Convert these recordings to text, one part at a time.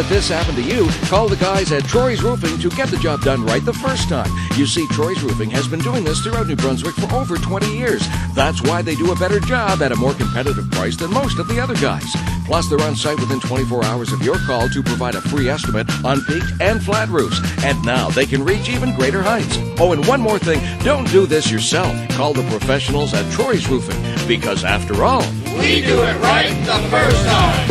let this happen to you, call the guys at Troy's Roofing to get the job done right the first time. You see, Troy's Roofing has been doing this throughout New Brunswick for over 20 years. That's why they do a better job at a more competitive price than most of the other guys. Plus, they're on site within 24 hours of your call to provide a free estimate on peaked and flat roofs. And now they can reach even greater heights. Oh, and one more thing, don't do this yourself. Call the professionals at Troy's Roofing, because after all, we do it right the first time.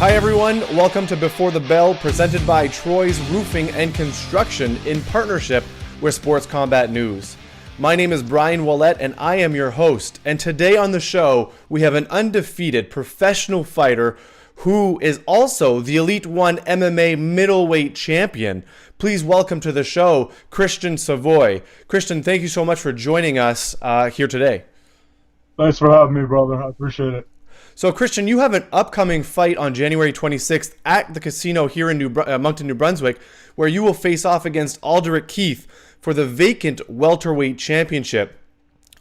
Hi everyone, welcome to Before the Bell, presented by Troy's Roofing and Construction in partnership with Sports Combat News. My name is Brian Ouellette and I am your host. And today on the show, we have an undefeated professional fighter who is also the Elite One MMA middleweight champion. Please welcome to the show, Christien Savoie. Christien, thank you so much for joining us here today. Thanks for having me, brother. I appreciate it. So, Christien, you have an upcoming fight on January 26th at the casino here in Moncton, New Brunswick, where you will face off against Aldrich Keith for the vacant welterweight championship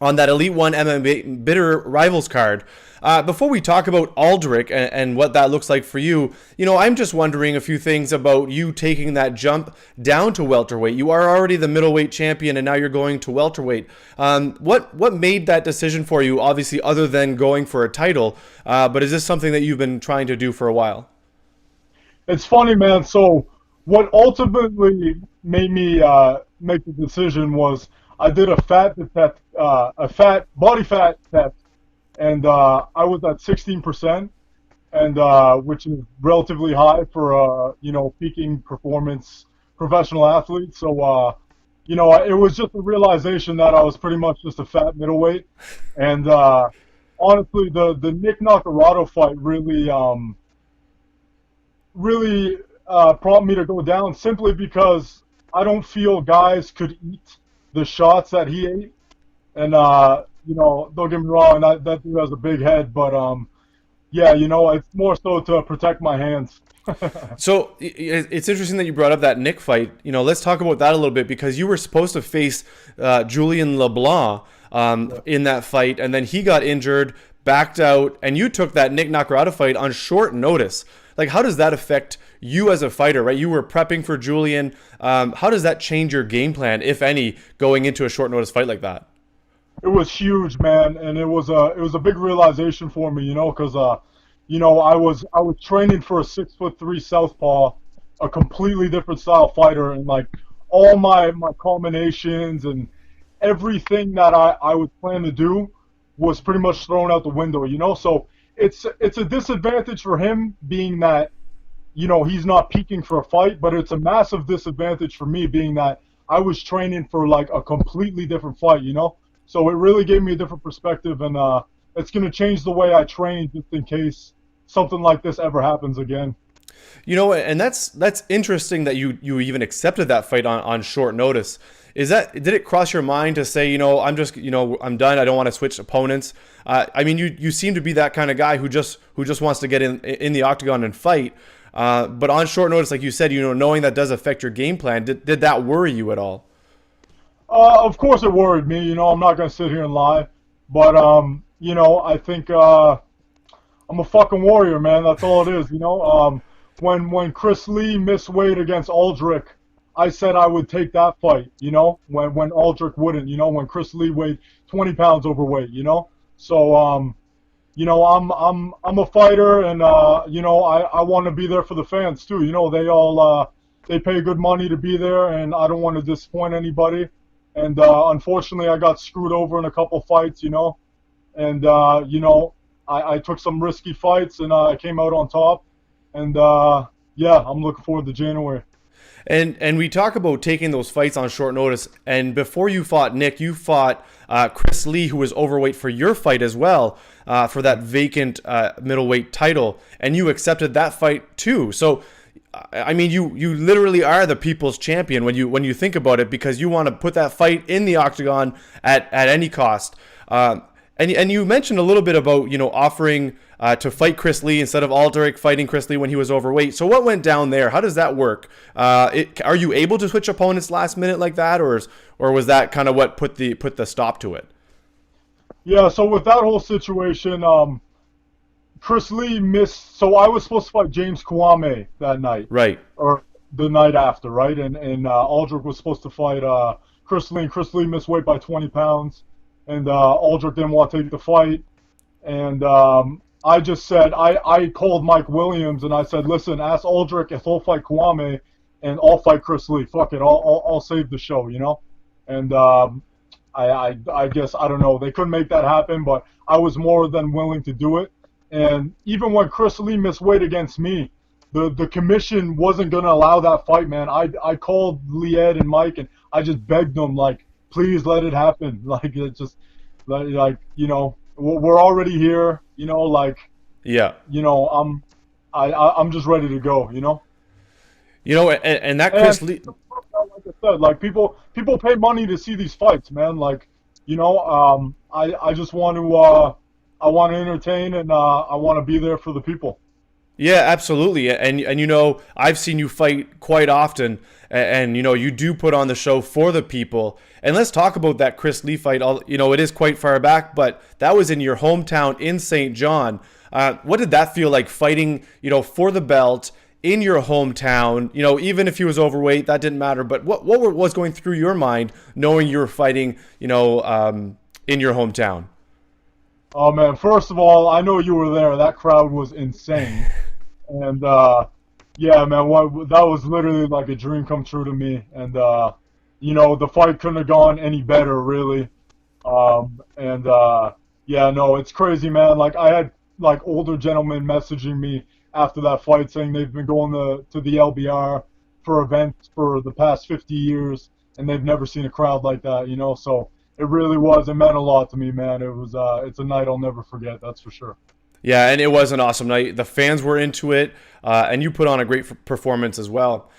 on that Elite One MMA bitter rivals card. Before we talk about Aldrich and what that looks like for you, I'm just wondering a few things about you taking that jump down to welterweight. You are already the middleweight champion, and now you're going to welterweight. What made that decision for you, obviously, other than going for a title? But is this something that you've been trying to do for a while? It's funny, man. So what ultimately made me make the decision was I did a body fat test. And I was at 16%, and which is relatively high for peaking performance professional athlete. So it was just a realization that I was pretty much just a fat middleweight. And honestly, the Nick Nacarado fight really prompted me to go down, simply because I don't feel guys could eat the shots that he ate. And don't get me wrong, that dude has a big head, but it's more so to protect my hands. So it's interesting that you brought up that Nick fight. Let's talk about that a little bit, because you were supposed to face Julien LeBlanc in that fight, and then he got injured, backed out, and you took that Nick Nacarado fight on short notice. Like, how does that affect you as a fighter, right? You were prepping for Julien. How does that change your game plan, if any, going into a short notice fight like that? It was huge, man, and it was a big realization for me, because I was training for a 6'3" southpaw, a completely different style fighter, and like all my culminations and everything that I was planning to do was pretty much thrown out the window, So it's a disadvantage for him, being that he's not peaking for a fight, but it's a massive disadvantage for me, being that I was training for like a completely different fight, So it really gave me a different perspective, and it's going to change the way I train, just in case something like this ever happens again. And that's interesting that you even accepted that fight on short notice. Did it cross your mind to say, I'm done, I don't want to switch opponents? You seem to be that kind of guy who just wants to get in the octagon and fight. But on short notice, like you said, knowing that does affect your game plan, did that worry you at all? Of course it worried me, I'm not going to sit here and lie, but, I think, I'm a fucking warrior, man, that's all it is, when Chris Lee missed weight against Aldrich, I said I would take that fight, when Aldrich wouldn't, when Chris Lee weighed 20 pounds overweight, so, I'm a fighter, and, I want to be there for the fans too, they pay good money to be there, and I don't want to disappoint anybody. And unfortunately, I got screwed over in a couple fights, and I took some risky fights, and I came out on top. And I'm looking forward to January. And we talk about taking those fights on short notice. And before you fought Nick, you fought Chris Lee, who was overweight for your fight as well, for that vacant middleweight title, and you accepted that fight too. So, you literally are the people's champion when you think about it, because you want to put that fight in the octagon at any cost. And you mentioned a little bit about offering to fight Chris Lee instead of Aldrich fighting Chris Lee when he was overweight. So what went down there? How does that work? Are you able to switch opponents last minute like that, or was that kind of what put the stop to it? Yeah. So with that whole situation, Chris Lee missed. So I was supposed to fight James Kwame that night, Right. or the night after, right? And Aldrich was supposed to fight Chris Lee. And Chris Lee missed weight by 20 pounds, and Aldrich didn't want to take the fight. And I just said I called Mike Williams and I said, listen, ask Aldrich if he'll fight Kwame, and I'll fight Chris Lee. Fuck it, I'll save the show, you know. And I guess I don't know. They couldn't make that happen, but I was more than willing to do it. And even when Chris Lee missed weight against me, the commission wasn't going to allow that fight, man. I called Lied and Mike, and I just begged them, like, please let it happen. Like, it just, like, you know, we're already here, you know, like, Yeah. you know, I'm just ready to go, you know. You know, and that Chris Lee. Like I said, like people pay money to see these fights, man. Like, you know, I just want to I want to entertain, and I want to be there for the people. Yeah, absolutely. And you know, I've seen you fight quite often, and you know, you do put on the show for the people. And let's talk about that Chris Lee fight. You know, it is quite far back, but that was in your hometown in St. John. What did that feel like, fighting, you know, for the belt in your hometown? You know, even if he was overweight, that didn't matter. But what was going through your mind knowing you were fighting, you know, in your hometown? Oh man, first of all, I know you were there. That crowd was insane. And yeah, man, that was literally like a dream come true to me. And you know, the fight couldn't have gone any better, really. And yeah, no, it's crazy, man. Like, I had like older gentlemen messaging me after that fight saying they've been going to the LBR for events for the past 50 years, and they've never seen a crowd like that, you know. So it really was. It meant a lot to me, man. It was. It's a night I'll never forget. That's for sure. Yeah, and it was an awesome night. The fans were into it, and you put on a great performance as well.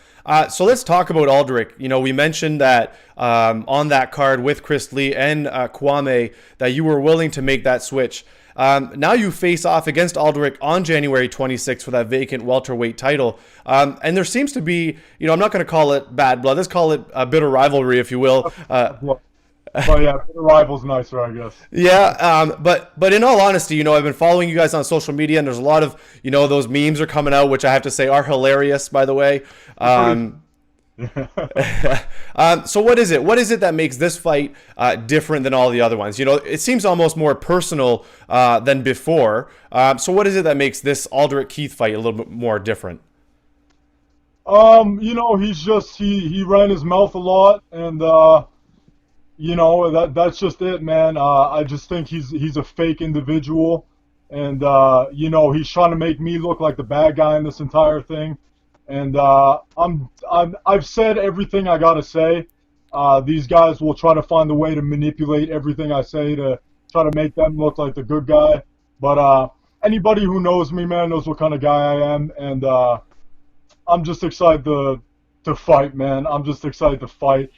So let's talk about Aldrich. You know, we mentioned that on that card with Chris Lee and Kwame that you were willing to make that switch. Now you face off against Aldrich on January 26th for that vacant welterweight title. And there seems to be, you know, I'm not going to call it bad blood. Let's call it a bit of rivalry, if you will. Well, yeah, the rival's nicer, I guess. Yeah, but in all honesty, you know, I've been following you guys on social media, and there's a lot of, you know, those memes are coming out, which I have to say are hilarious, by the way. So what is it? What is it that makes this fight different than all the other ones? You know, it seems almost more personal than before. So what is it that makes this Aldrich Keith fight a little bit more different? You know, he's just he ran his mouth a lot, and you know, that's just it, man. I just think he's a fake individual, and you know, he's trying to make me look like the bad guy in this entire thing. And I've said everything I gotta say. These guys will try to find a way to manipulate everything I say to try to make them look like the good guy. But anybody who knows me, man, knows what kind of guy I am, and I'm just excited to fight, man. I'm just excited to fight.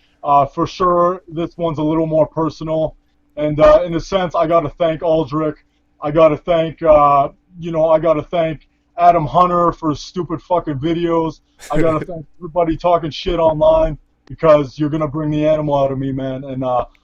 For sure, this one's a little more personal, and in a sense, I gotta thank Aldrich. I gotta thank, you know, I gotta thank Adam Hunter for his stupid fucking videos. I gotta thank everybody talking shit online, because you're gonna bring the animal out of me, man. And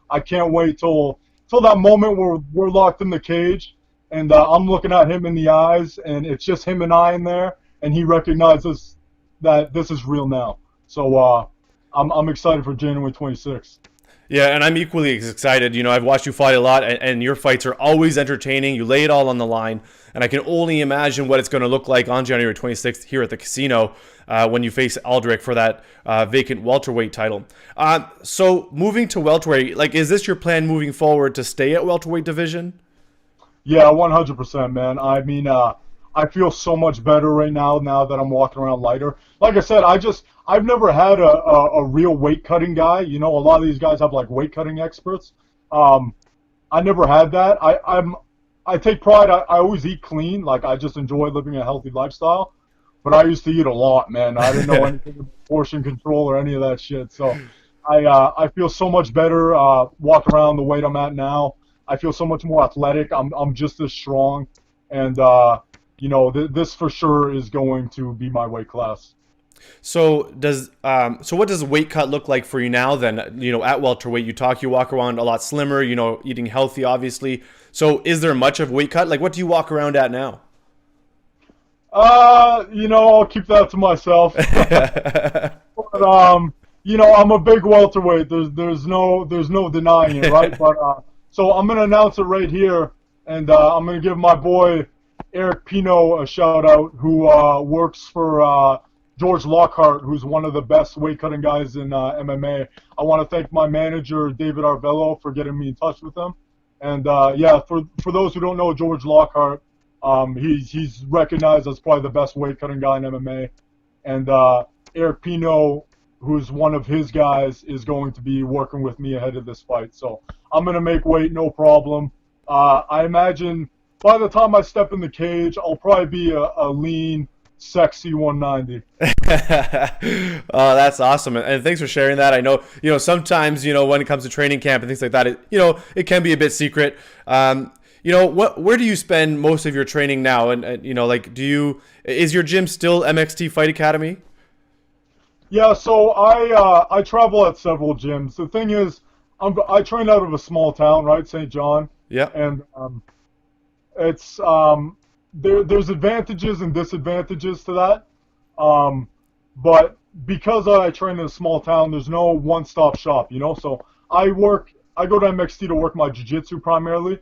I can't wait till that moment where we're locked in the cage, and I'm looking at him in the eyes, and it's just him and I in there, and he recognizes that this is real now. So I'm excited for January 26th. Yeah, and I'm equally as excited. You know, I've watched you fight a lot, and your fights are always entertaining. You lay it all on the line, and I can only imagine what it's going to look like on January 26th here at the casino when you face Aldrich for that vacant welterweight title. So moving to welterweight, like, is this your plan moving forward to stay at welterweight division? Yeah, 100%, man. I mean, I feel so much better right now that I'm walking around lighter. Like I said, I've never had a real weight cutting guy. You know, a lot of these guys have like weight cutting experts. I never had that. I take pride. I always eat clean. Like, I just enjoy living a healthy lifestyle. But I used to eat a lot, man. I didn't know anything about portion control or any of that shit. So I feel so much better walking around the weight I'm at now. I feel so much more athletic. I'm just as strong, and you know, this for sure is going to be my weight class. So what does weight cut look like for you now then? You know, at welterweight, you walk around a lot slimmer, you know, eating healthy, obviously. So is there much of weight cut? Like, what do you walk around at now? I'll keep that to myself. But I'm a big welterweight. There's no denying it, right? But so I'm gonna announce it right here, and I'm gonna give my boy Eric Pino a shout out, who works for George Lockhart, who's one of the best weight cutting guys in MMA. I want to thank my manager David Arvello for getting me in touch with him. And for those who don't know George Lockhart, he's recognized as probably the best weight cutting guy in MMA. And Eric Pino, who's one of his guys, is going to be working with me ahead of this fight. So I'm going to make weight, no problem. I imagine by the time I step in the cage, I'll probably be a lean, sexy 190. Oh, that's awesome. And thanks for sharing that. I know, sometimes, when it comes to training camp and things like that, it can be a bit secret. Where do you spend most of your training now? And is your gym still MXT Fight Academy? Yeah, so I travel at several gyms. The thing is, I train out of a small town, right, St. John. Yeah. And it's there's advantages and disadvantages to that. But because I train in a small town, there's no one-stop shop, So I go to MXT to work my jiu-jitsu primarily.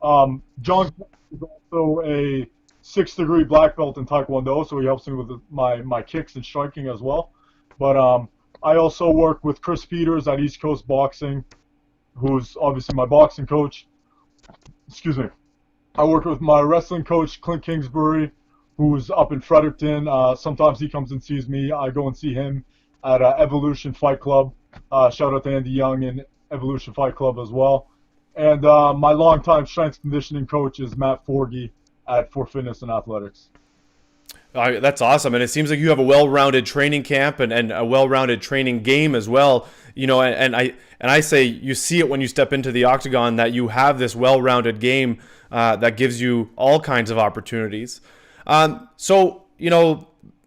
John is also a 6th-degree black belt in Taekwondo, so he helps me with my kicks and striking as well. But I also work with Chris Peters at East Coast Boxing, who's obviously my boxing coach. Excuse me. I work with my wrestling coach, Clint Kingsbury, who's up in Fredericton. Sometimes he comes and sees me. I go and see him at Evolution Fight Club. Shout out to Andy Young and Evolution Fight Club as well. And my longtime strength conditioning coach is Matt Forgey at For Fitness and Athletics. That's awesome. And it seems like you have a well-rounded training camp and a well-rounded training game as well. And I say you see it when you step into the octagon that you have this well-rounded game that gives you all kinds of opportunities. So I'm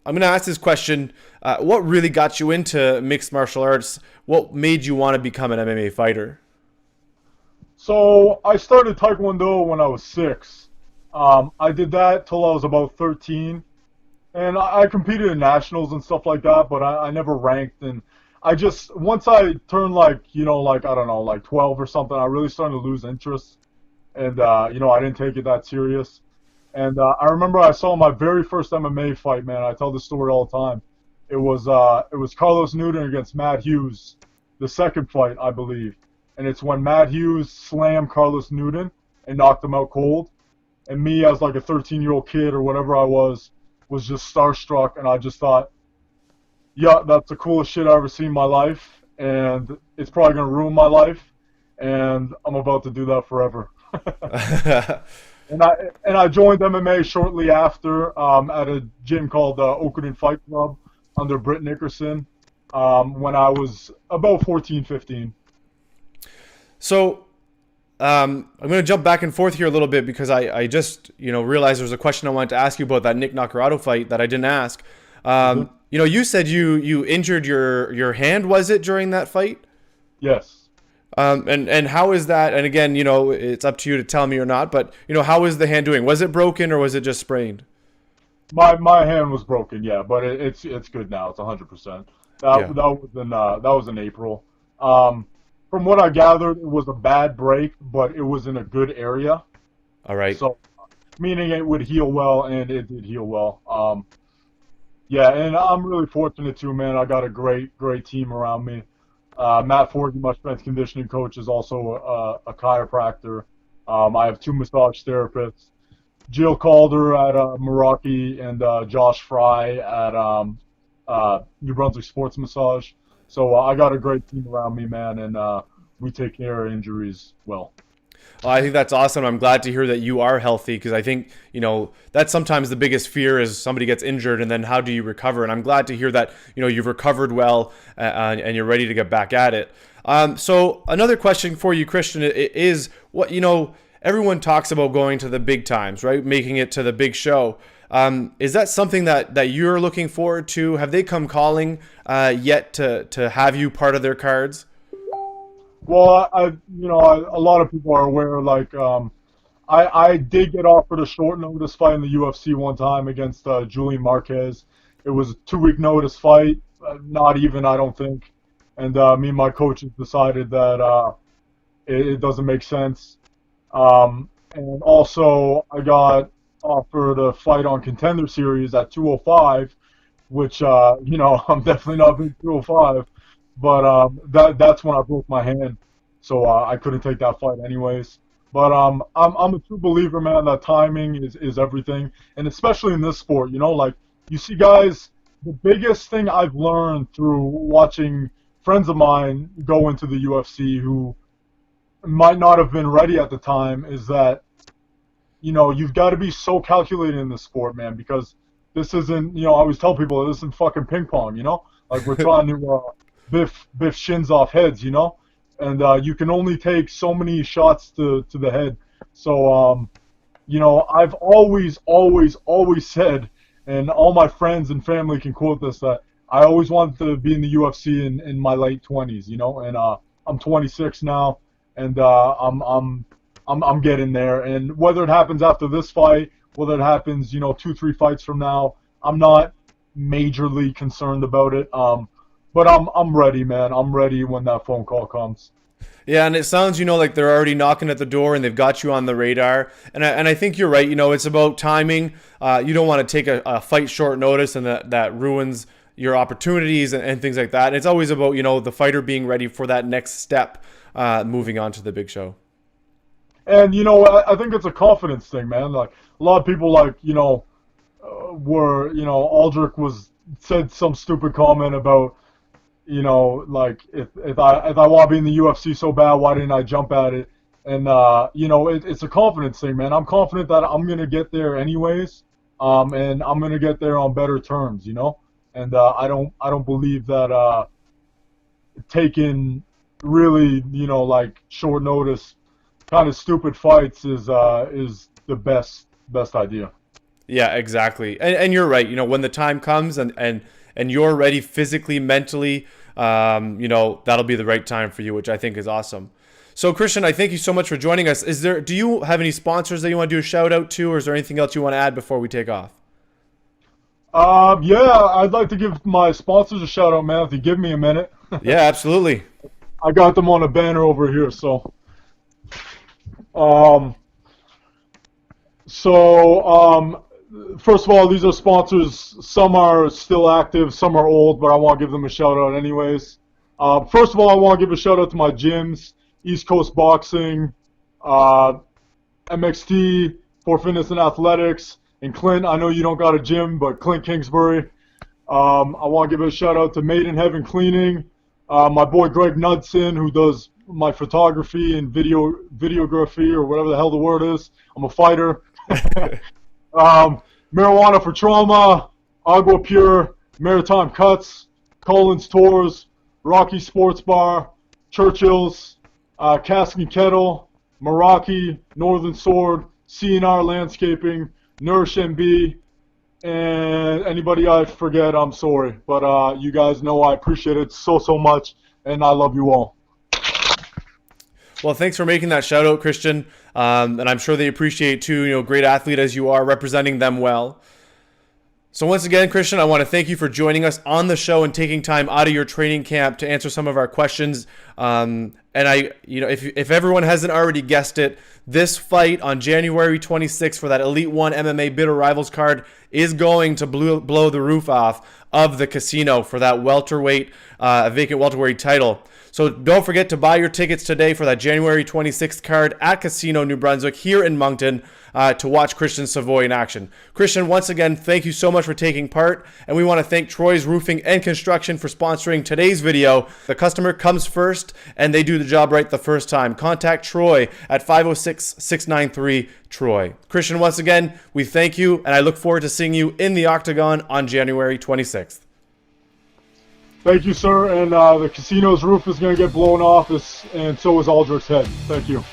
going to ask this question. What really got you into mixed martial arts? What made you want to become an MMA fighter? So I started Taekwondo when I was 6. I did that till I was about 13. And I competed in nationals and stuff like that, but I never ranked. And once I turned I don't know, like 12 or something, I really started to lose interest. And, I didn't take it that serious. And I remember I saw my very first MMA fight, man. I tell this story all the time. It was Carlos Newton against Matt Hughes, the second fight, I believe. And it's when Matt Hughes slammed Carlos Newton and knocked him out cold. And me, as like a 13-year-old kid or whatever I was just starstruck, and I just thought, yeah, that's the coolest shit I've ever seen in my life, and it's probably going to ruin my life, and I'm about to do that forever. And I joined MMA shortly after at a gym called Oakland Fight Club under Britt Nickerson when I was about 14, 15. So I'm going to jump back and forth here a little bit because I just realized there was a question I wanted to ask you about that Nick Nacarado fight that I didn't ask. You said you injured your hand, was it, during that fight? Yes. And how is that? And again, it's up to you to tell me or not, but how is the hand doing? Was it broken or was it just sprained? My hand was broken, yeah, but it's good now. It's 100%. That was in April. From what I gathered, it was a bad break, but it was in a good area. All right. So, meaning it would heal well, and it did heal well. Yeah, and I'm really fortunate too, man. I got a great team around me. Matt Ford, my strength conditioning coach, is also a chiropractor. I have 2 massage therapists, Jill Calder at Meraki and Josh Fry at New Brunswick Sports Massage. So I got a great team around me, man, and we take care of injuries well. Well, I think that's awesome. I'm glad to hear that you are healthy because I think, that's sometimes the biggest fear is somebody gets injured and then how do you recover? And I'm glad to hear that, you've recovered well and you're ready to get back at it. So another question for you, Christian, is what, everyone talks about going to the big times, right? Making it to the big show. Is that something that you're looking forward to? Have they come calling yet to have you part of their cards? Well, a lot of people are aware, I did get offered a short notice fight in the UFC one time against Julian Marquez. It was a 2 week notice fight, not even, I don't think. And me and my coaches decided that it doesn't make sense. And also, I got offered a fight on Contender Series at 205, which I'm definitely not big 205, but that's when I broke my hand, so I couldn't take that fight anyways. But I'm a true believer, man, that timing is everything, and especially in this sport, like you see guys. The biggest thing I've learned through watching friends of mine go into the UFC who might not have been ready at the time is that you've got to be so calculated in this sport, man, because this isn't, I always tell people this isn't fucking ping pong, like we're trying to biff shins off heads, and you can only take so many shots to the head. So I've always said, and all my friends and family can quote this, that I always wanted to be in the UFC in my late 20s, and I'm 26 now, and I'm getting there. And whether it happens after this fight, whether it happens, 2-3 fights from now, I'm not majorly concerned about it. But I'm ready, man. I'm ready when that phone call comes. Yeah, and it sounds, like they're already knocking at the door and they've got you on the radar. And I think you're right. It's about timing. You don't want to take a fight short notice and that ruins your opportunities and things like that. And it's always about, the fighter being ready for that next step, moving on to the big show. And, I think it's a confidence thing, man. Like, a lot of people, Aldrich said some stupid comment about, like if I want to be in the UFC so bad, why didn't I jump at it? And it's a confidence thing, man. I'm confident that I'm gonna get there anyways, and I'm gonna get there on better terms, And I don't believe that taking really like short notice kind of stupid fights is the best idea. Yeah, exactly. And you're right. When the time comes and you're ready physically, mentally, that'll be the right time for you, which I think is awesome. So, Christian, I thank you so much for joining us. Do you have any sponsors that you want to do a shout out to, or is there anything else you want to add before we take off? Yeah, I'd like to give my sponsors a shout out, man, if you give me a minute. Yeah, absolutely. I got them on a banner over here, so. First of all, these are sponsors. Some are still active, some are old, but I want to give them a shout out anyways. First of all, I want to give a shout out to my gyms, East Coast Boxing, MXT, for Fitness and Athletics, and Clint. I know you don't got a gym, but Clint Kingsbury. I want to give a shout out to Made in Heaven Cleaning, my boy Greg Knudsen, who does my photography and videography, or whatever the hell the word is. I'm a fighter. Marijuana for Trauma, Agua Pure, Maritime Cuts, Collins Tours, Rocky Sports Bar, Churchill's, Cask and Kettle, Meraki, Northern Sword, C&R Landscaping, Nourish MB, and anybody I forget, I'm sorry. But you guys know I appreciate it so much, and I love you all. Well, thanks for making that shout out, Christian. And I'm sure they appreciate too, great athlete as you are, representing them well. So once again, Christian, I want to thank you for joining us on the show and taking time out of your training camp to answer some of our questions. And if everyone hasn't already guessed it, this fight on January 26th for that Elite One MMA Bitter Rivals card is going to blow the roof off of the casino for that vacant welterweight title. So don't forget to buy your tickets today for that January 26th card at Casino New Brunswick here in Moncton to watch Christian Savoie in action. Christian, once again, thank you so much for taking part. And we want to thank Troy's Roofing and Construction for sponsoring today's video. The customer comes first and they do the job right the first time. Contact Troy at 506-693-TROY. Christian, once again, we thank you and I look forward to seeing you in the Octagon on January 26th. Thank you, sir. And the casino's roof is going to get blown off, and so is Aldrich's head. Thank you.